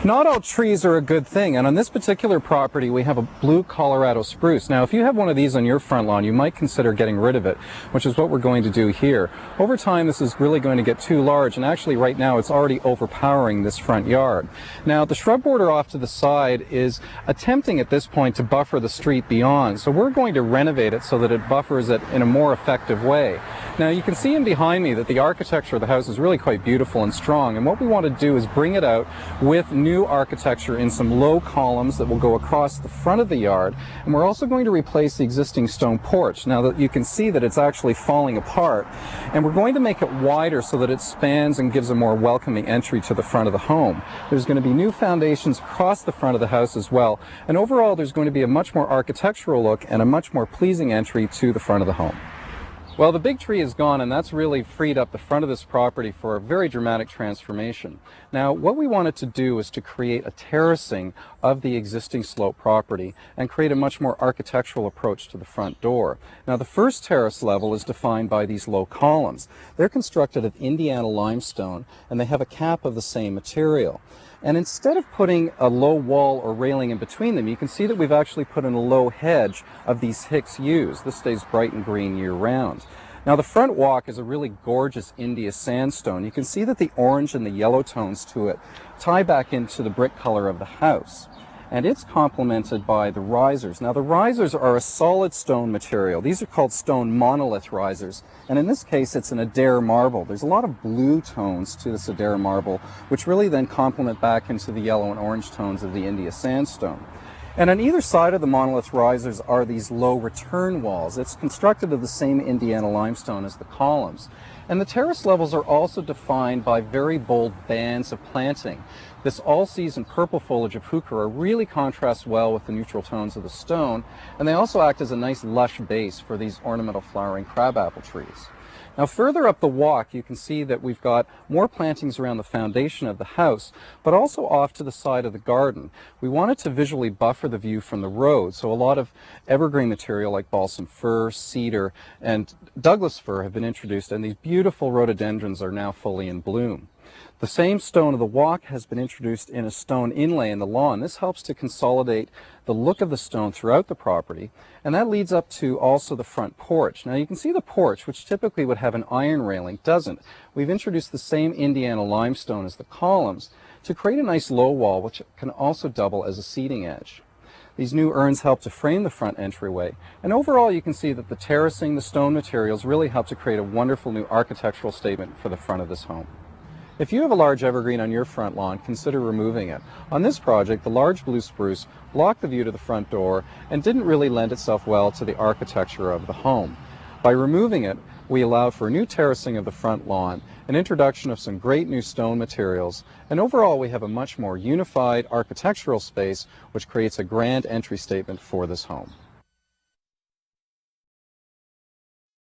Not all trees are a good thing, and on this particular property we have a blue Colorado spruce. Now if you have one of these on your front lawn, you might consider getting rid of it, which is what we're going to do here. Over time this is really going to get too large, and actually right now it's already overpowering this front yard. Now the shrub border off to the side is attempting at this point to buffer the street beyond, so we're going to renovate it so that it buffers it in a more effective way. Now you can see in behind me that the architecture of the house is really quite beautiful and strong, and what we want to do is bring it out with new architecture in some low columns that will go across the front of the yard, and we're also going to replace the existing stone porch. Now that you can see that it's actually falling apart, and we're going to make it wider so that it spans and gives a more welcoming entry to the front of the home. There's going to be new foundations across the front of the house as well, and overall there's going to be a much more architectural look and a much more pleasing entry to the front of the home. Well, the big tree is gone, and that's really freed up the front of this property for a very dramatic transformation. Now, what we wanted to do is to create a terracing of the existing slope property and create a much more architectural approach to the front door. Now, the first terrace level is defined by these low columns. They're constructed of Indiana limestone, and they have a cap of the same material. And instead of putting a low wall or railing in between them, you can see that we've actually put in a low hedge of these Hicks yews. This stays bright and green year-round. Now the front walk is a really gorgeous India sandstone. You can see that the orange and the yellow tones to it tie back into the brick color of the house. And it's complemented by the risers. Now the risers are a solid stone material. These are called stone monolith risers, and in this case it's an Adair marble. There's a lot of blue tones to this Adair marble, which really then complement back into the yellow and orange tones of the India sandstone. And on either side of the monolith risers are these low return walls. It's constructed of the same Indiana limestone as the columns. And the terrace levels are also defined by very bold bands of planting. This all-season purple foliage of heuchera really contrasts well with the neutral tones of the stone, and they also act as a nice lush base for these ornamental flowering crabapple trees. Now further up the walk you can see that we've got more plantings around the foundation of the house, but also off to the side of the garden. We wanted to visually buffer the view from the road, so a lot of evergreen material like balsam fir, cedar, and Douglas fir have been introduced, and these beautiful rhododendrons are now fully in bloom. The same stone of the walk has been introduced in a stone inlay in the lawn. This helps to consolidate the look of the stone throughout the property, and that leads up to also the front porch. Now you can see the porch, which typically would have an iron railing, doesn't. We've introduced the same Indiana limestone as the columns to create a nice low wall, which can also double as a seating edge. These new urns help to frame the front entryway, and overall you can see that the terracing, the stone materials really help to create a wonderful new architectural statement for the front of this home. If you have a large evergreen on your front lawn, consider removing it. On this project, the large blue spruce blocked the view to the front door and didn't really lend itself well to the architecture of the home. By removing it, we allowed for a new terracing of the front lawn, an introduction of some great new stone materials, and overall we have a much more unified architectural space which creates a grand entry statement for this home.